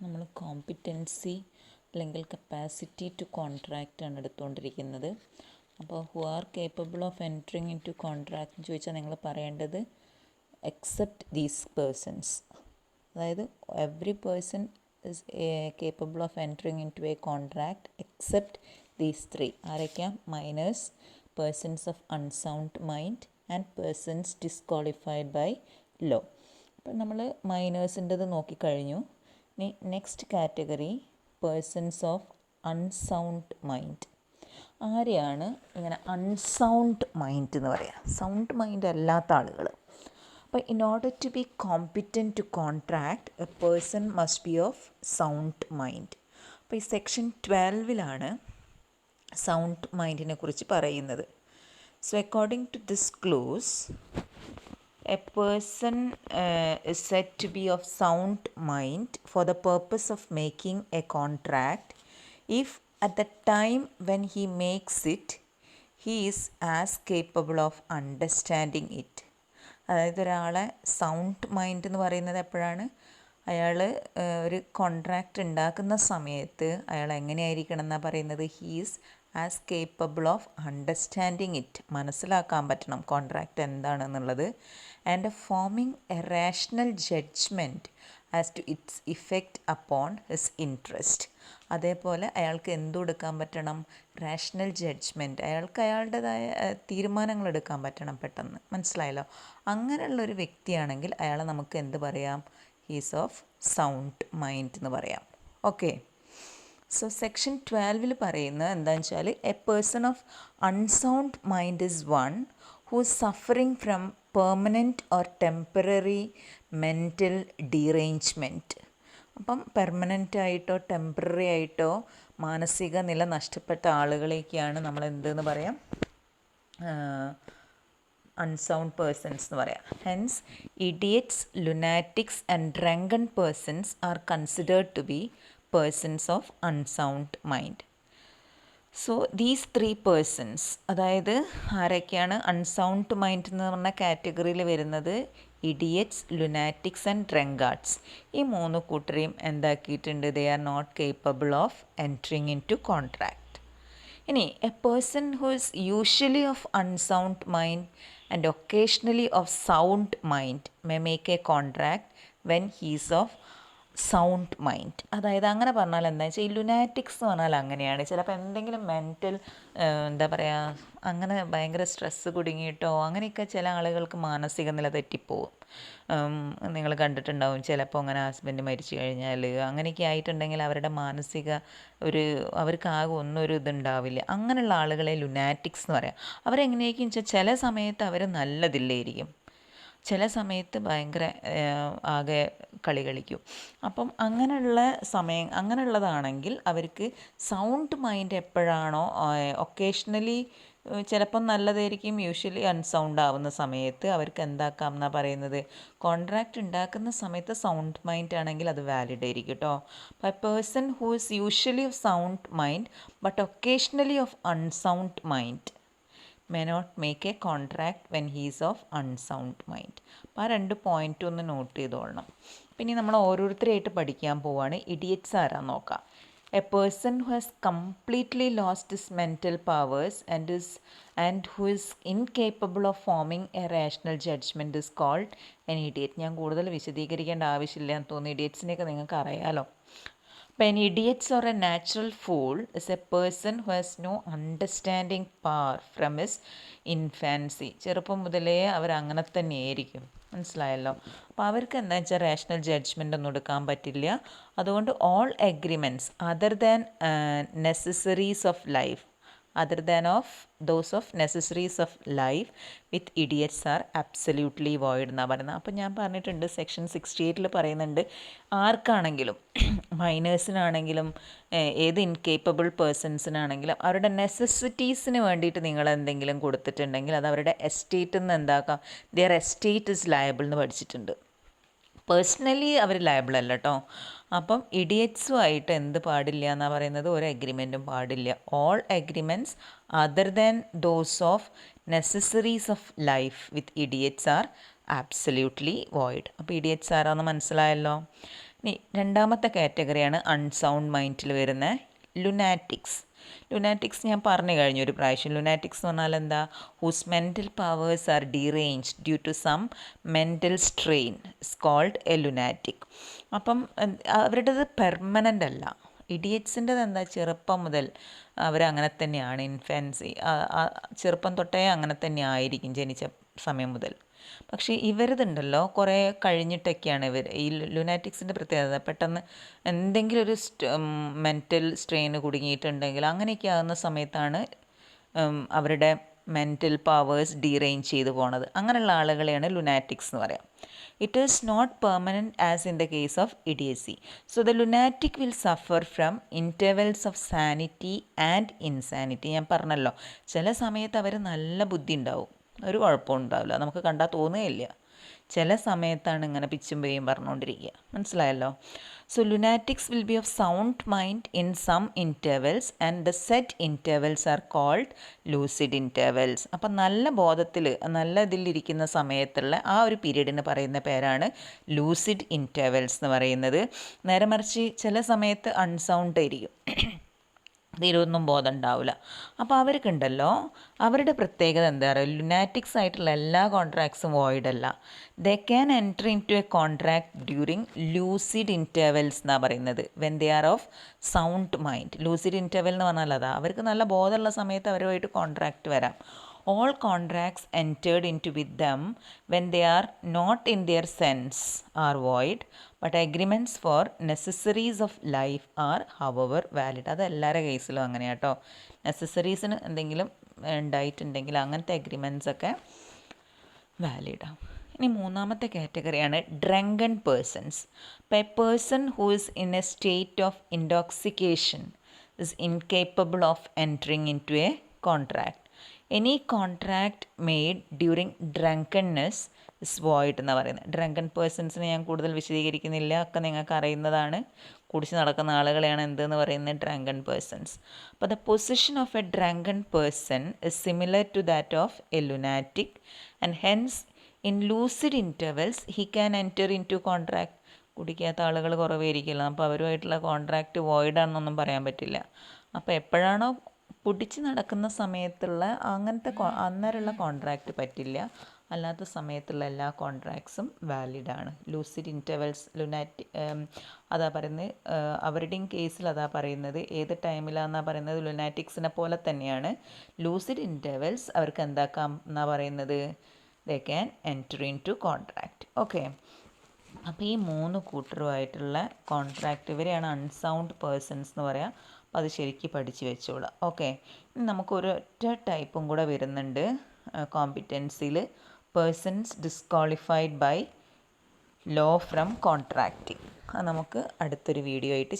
നമ്മൾ കോമ്പിറ്റൻസി അല്ലെങ്കിൽ capacity to contract ആണ് എടുത്തുകൊണ്ടിരിക്കുന്നത്. അപ്പോൾ who are capable of entering into contract എന്ന് ചോദിച്ചാൽ നിങ്ങൾ പറയേണ്ടത് എക്സെപ്റ്റ് ദീസ് പേഴ്സൺസ്. അതായത് every person is capable of entering into a contract except these three. ആരൊക്കെയാണ്? Minors, persons of unsound mind and persons disqualified by law. അപ്പം നമ്മൾ മൈനേഴ്സിൻ്റെത് നോക്കിക്കഴിഞ്ഞു. ഇനി next category persons of unsound mind. ആരെയാണ് ഇങ്ങനെ unsound mind എന്ന് പറയുക? സൗണ്ട് മൈൻഡ് അല്ലാത്ത ആളുകൾ. അപ്പോൾ in order to be competent to contract a person must be of sound mind. അപ്പോൾ ഈ സെക്ഷൻ 12 സൗണ്ട് മൈൻഡിനെ കുറിച്ച് പറയുന്നത്. So according to this clause, a person is said to be of sound mind for the purpose of making a contract if at the time when he makes it he is as capable of understanding it. അതായത് ഒരാളെ sound mind എന്ന് പറയുന്നത് എപ്പോഴാണ്? അയാൾ ഒരു contract ഉണ്ടാക്കുന്ന സമയത്ത് അയാൾ എങ്ങനെയായിരിക്കണം എന്നാണ് പറയുന്നത്? He's as capable of understanding it. മനസ്സിലാക്കാൻ പറ്റണം കോൺട്രാക്റ്റ് എന്താണെന്നുള്ളത്. And forming a rational judgment as to its effect upon his interest. അതേപോലെ അയാൾക്ക് എന്തെടുക്കാൻ പറ്റണം? Rational judgment. അയാൾക്ക് അയാളുടേതായ തീരുമാനങ്ങൾ എടുക്കാൻ പറ്റണം പെട്ടെന്ന്. മനസ്സിലായല്ലോ? അങ്ങനെയുള്ളൊരു വ്യക്തിയാണെങ്കിൽ അയാളെ നമുക്ക് എന്ത് പറയാം? ഹീസ് ഓഫ് സൗണ്ട് മൈൻഡ് എന്ന് പറയാം. ഓക്കെ. സോ സെക്ഷൻ 12 പറയുന്നത് എന്താണെന്ന് വെച്ചാൽ A person of unsound mind is one who is suffering from permanent or temporary mental derangement. അപ്പം പെർമനൻ്റ് ആയിട്ടോ ടെമ്പററി ആയിട്ടോ മാനസിക നില നഷ്ടപ്പെട്ട ആളുകളേക്കാണ് നമ്മൾ എന്തെന്ന് പറയാം? അൺസൗണ്ട് പേഴ്സൺസ് എന്ന് പറയാം. Hence idiots, lunatics and drunken persons are considered to be persons of unsound mind. So these 3 persons, അതായത് ആരൊക്കെയാണ് അൺസൗണ്ട് മൈൻഡ് എന്ന് പറഞ്ഞ കാറ്റഗറിയിൽ വരുന്നത്? Idiots, lunatics and drunkards. ഈ 3 കൂട്ടരെയും എന്താക്കിയിട്ടുണ്ട്? They are not capable of entering into contract. ഇനി a person who is usually of unsound mind and occasionally of sound mind may make a contract when he's of sound mind. അതായത് അങ്ങനെ പറഞ്ഞാൽ എന്താ വെച്ചാൽ ഈ lunatics എന്ന് പറഞ്ഞാൽ അങ്ങനെയാണ്. ചിലപ്പോൾ എന്തെങ്കിലും മെൻറ്റൽ എന്താ പറയുക, അങ്ങനെ ഭയങ്കര സ്ട്രെസ്സ് കുടുങ്ങിയിട്ടോ അങ്ങനെയൊക്കെ ചില ആളുകൾക്ക് മാനസിക നില തെറ്റിപ്പോവും. നിങ്ങൾ കണ്ടിട്ടുണ്ടാവും, ചിലപ്പോൾ അങ്ങനെ ഹസ്ബൻഡ് മരിച്ചു കഴിഞ്ഞാൽ അങ്ങനെയൊക്കെ ആയിട്ടുണ്ടെങ്കിൽ അവരുടെ മാനസിക അവർക്ക് ആകെ ഒന്നൊരു ഇതുണ്ടാവില്ല. അങ്ങനെയുള്ള ആളുകളെ ലുനാറ്റിക്സ് എന്ന് പറയാം. അവരെങ്ങനെയൊക്കെയെന്ന് വെച്ചാൽ ചില സമയത്ത് അവർ നല്ലതില്ലായിരിക്കും, ചില സമയത്ത് ഭയങ്കര ആകെ കളി കളിക്കും. അപ്പം അങ്ങനെയുള്ളതാണെങ്കിൽ അവർക്ക് സൗണ്ട് മൈൻഡ് എപ്പോഴാണോ ഒക്കേഷണലി ചിലപ്പം നല്ലതായിരിക്കും, യൂഷ്വലി അൺസൗണ്ട് ആവുന്ന സമയത്ത് അവർക്ക് എന്താക്കാം എന്നാണ് പറയുന്നത്? കോൺട്രാക്റ്റ് ഉണ്ടാക്കുന്ന സമയത്ത് സൗണ്ട് മൈൻഡ് ആണെങ്കിൽ അത് വാലിഡ് ആയിരിക്കും കേട്ടോ. അപ്പോൾ person who is usually of sound mind but occasionally of unsound mind may not make a contract when he is of unsound mind. അപ്പോൾ ആ 2 പോയിൻ്റ് ഒന്ന് നോട്ട് ചെയ്തോളണം. പിന്നെ നമ്മൾ ഓരോരുത്തരായിട്ട് പഠിക്കാൻ പോവുകയാണ്. ഇഡിയറ്റ്സ് ആരാന്ന് നോക്കാം. A person who has completely lost his mental powers and who is incapable of forming a rational judgment is called an idiot. ഞാൻ കൂടുതൽ വിശദീകരിക്കേണ്ട ആവശ്യമില്ല എന്ന് തോന്നുന്നു, ഇഡിയറ്റ്സിനെയൊക്കെ നിങ്ങൾക്ക് അറിയാലോ. An idiot or a natural fool is a person who has no understanding power from his infancy. ചെറുപ്പം മുതലേ അവർ അങ്ങനെ തന്നെയായിരിക്കും. മനസ്സിലായല്ലോ? അപ്പോൾ അവർക്ക് എന്താ വെച്ചാൽ റാഷണൽ ജഡ്ജ്മെൻ്റ് ഒന്നും എടുക്കാൻ പറ്റില്ല. അതുകൊണ്ട് all agreements other than necessaries of life those of necessaries of life with idiots are absolutely void എന്നാണ് പറയുന്നത്. അപ്പോൾ ഞാൻ പറഞ്ഞിട്ടുണ്ട് സെക്ഷൻ 68 പറയുന്നുണ്ട്, ആർക്കാണെങ്കിലും മൈനേഴ്സിനാണെങ്കിലും ഏത് ഇൻകേപ്പബിൾ പേഴ്സൺസിനാണെങ്കിലും അവരുടെ നെസസിറ്റീസിന് വേണ്ടിയിട്ട് നിങ്ങൾ എന്തെങ്കിലും കൊടുത്തിട്ടുണ്ടെങ്കിൽ അത് അവരുടെ എസ്റ്റേറ്റിൽ നിന്ന് എന്താക്കാം? ദിയർ എസ്റ്റേറ്റ് ഇസ് ലയബിൾ എന്ന് പഠിച്ചിട്ടുണ്ട്. പേഴ്സണലി അവർ ലയബിൾ അല്ല കേട്ടോ. അപ്പം ഇഡിയറ്റ്സുമായിട്ട് എന്ത് പാടില്ല എന്നാണ് പറയുന്നത്? ഒരു എഗ്രിമെൻറ്റും പാടില്ല. All agreements other than those of necessaries of life with idiots R absolutely void. അപ്പോൾ ഇഡിയറ്റ്സ് ആരാന്ന് മനസ്സിലായല്ലോ. ഇനി രണ്ടാമത്തെ കാറ്റഗറിയാണ് അൺസൗണ്ട് മൈൻഡിൽ വരുന്ന ലുനാറ്റിക്സ്. ലുനാറ്റിക്സ് ഞാൻ പറഞ്ഞു കഴിഞ്ഞു ഒരു പ്രാവശ്യം. ലുനാറ്റിക്സ് എന്ന് പറഞ്ഞാൽ എന്താ? Whose mental powers are deranged due to some mental strain is called a lunatic. അപ്പം അവരുടേത് പെർമനൻ്റ് അല്ല. ഇഡിയറ്റ്സിൻ്റെത് എന്താ? ചെറുപ്പം മുതൽ അവരങ്ങനെ തന്നെയാണ്. ഇൻഫാൻസി ചെറുപ്പം തൊട്ടേ അങ്ങനെ തന്നെ ആയിരിക്കും, ജനിച്ച സമയം മുതൽ. പക്ഷേ ഇവരതുണ്ടല്ലോ കുറേ കഴിഞ്ഞിട്ടൊക്കെയാണ് ഈ ലുനാറ്റിക്സിൻ്റെ പ്രത്യേകത. പെട്ടെന്ന് എന്തെങ്കിലും ഒരു മെൻ്റൽ സ്ട്രെയിന് കുടുങ്ങിയിട്ടുണ്ടെങ്കിൽ അങ്ങനെയൊക്കെ ആകുന്ന സമയത്താണ് അവരുടെ മെൻ്റൽ പവേഴ്സ് ഡീറേഞ്ച് ചെയ്ത് പോണത്. അങ്ങനെയുള്ള ആളുകളെയാണ് ലുനാറ്റിക്സ് എന്ന് പറയാം. It is not permanent as in the case of idiocy. So the lunatic will suffer from intervals of sanity and insanity. ഞാൻ പറഞ്ഞല്ലോ, ചില സമയത്ത് അവർ നല്ല ബുദ്ധി ഉണ്ടാവും, ഒരു കുഴപ്പവും ഉണ്ടാവില്ല, നമുക്ക് കണ്ടാൽ തോന്നുകയില്ല. ചില സമയത്താണ് ഇങ്ങനെ പിച്ചും പേയും പറഞ്ഞുകൊണ്ടിരിക്കുക. മനസ്സിലായല്ലോ? So lunatics will be of sound mind in some intervals and the set intervals are called lucid intervals. അപ്പം നല്ല ബോധത്തിൽ നല്ല ഇതിലിരിക്കുന്ന സമയത്തുള്ള ആ ഒരു പീരീഡിന് പറയുന്ന പേരാണ് ലൂസിഡ് ഇൻറ്റർവെൽസ് എന്ന് പറയുന്നത്. നേരെ മറിച്ച് ചില സമയത്ത് അൺസൗണ്ട് ആയിരിക്കും, തീരൊന്നും ബോധം ഉണ്ടാവില്ല. അപ്പോൾ അവർക്കുണ്ടല്ലോ അവരുടെ പ്രത്യേകത എന്താ പറയുക? ലുനാറ്റിക്സ് ആയിട്ടുള്ള എല്ലാ കോൺട്രാക്ട്സും വോയിഡ് അല്ല. They can enter into a contract during lucid intervals എന്നാണ് പറയുന്നത്. When they are of sound mind. Lucid interval എന്ന് പറഞ്ഞാൽ അതാ, അവർക്ക് നല്ല ബോധമുള്ള സമയത്ത് അവരുമായിട്ട് കോൺട്രാക്റ്റ് വരാം. All contracts entered into with them when they are not in their sense are void, but agreements for necessaries of life are however valid. അത് എല്ലാവരുടെ കേസിലും അങ്ങനെ കേട്ടോ. നെസസറീസിന് എന്തെങ്കിലും ഉണ്ടായിട്ടുണ്ടെങ്കിൽ അങ്ങനത്തെ അഗ്രിമെൻറ്റ്സ് ഒക്കെ വാലിഡാണ്. ഇനി മൂന്നാമത്തെ കാറ്റഗറിയാണ് ഡ്രങ്കൺ പേഴ്സൺസ്. അപ്പോൾ a person who is in a state of intoxication is incapable of entering into a contract. Any contract made during drunkenness is void എന്ന് പറയുന്നത്. ഡ്രങ്കൺ പേഴ്സൺസിനെ ഞാൻ കൂടുതൽ വിശദീകരിക്കുന്നില്ല, ഒക്കെ നിങ്ങൾക്ക് അറിയുന്നതാണ്. കുടിച്ച് നടക്കുന്ന ആളുകളെയാണ് എന്തെന്ന് പറയുന്നത്? Drunken persons. അപ്പോൾ the position of a drunken person is similar to that of a lunatic and hence in lucid intervals he can enter into contract. കുടിക്കാത്ത ആളുകൾ കുറവായിരിക്കില്ല, അപ്പോൾ അവരുമായിട്ടുള്ള കോൺട്രാക്റ്റ് വോയിഡാണെന്നൊന്നും പറയാൻ പറ്റില്ല. അപ്പോൾ എപ്പോഴാണോ പിടിച്ച് നടക്കുന്ന സമയത്തുള്ള അങ്ങനത്തെ അന്നേരമുള്ള കോൺട്രാക്റ്റ് പറ്റില്ല, അല്ലാത്ത സമയത്തുള്ള എല്ലാ കോൺട്രാക്ട്സും വാലിഡാണ്. ലൂസിഡ് ഇൻറ്റർവെൽസ് അതാ പറയുന്നത്, അവരുടെയും കേസിൽ അതാ പറയുന്നത്. ഏത് ടൈമിലാണെന്നാണ് പറയുന്നത്? ലുനാറ്റിക്സിനെ പോലെ തന്നെയാണ്. ലൂസിഡ് ഇൻറ്റർവെൽസ് അവർക്ക് എന്താക്കാം എന്നാണ് പറയുന്നത്? They can enter into contract. Okay, അപ്പോൾ ഈ മൂന്ന് കൂട്ടരുമായിട്ടുള്ള കോൺട്രാക്റ്റ്, ഇവരെയാണ് അൺസൗണ്ട് പേഴ്സൺസ് എന്ന് പറയാം. അപ്പോൾ അത് ശരിക്കും പഠിച്ച് വെച്ചോളാം. ഓക്കെ, ഇനി നമുക്കൊരൊറ്റ ടൈപ്പും കൂടെ വരുന്നുണ്ട് കോമ്പിറ്റൻസിയിൽ. Persons disqualified by law from contracting. അത് നമുക്ക് അടുത്തൊരു വീഡിയോ ആയിട്ട്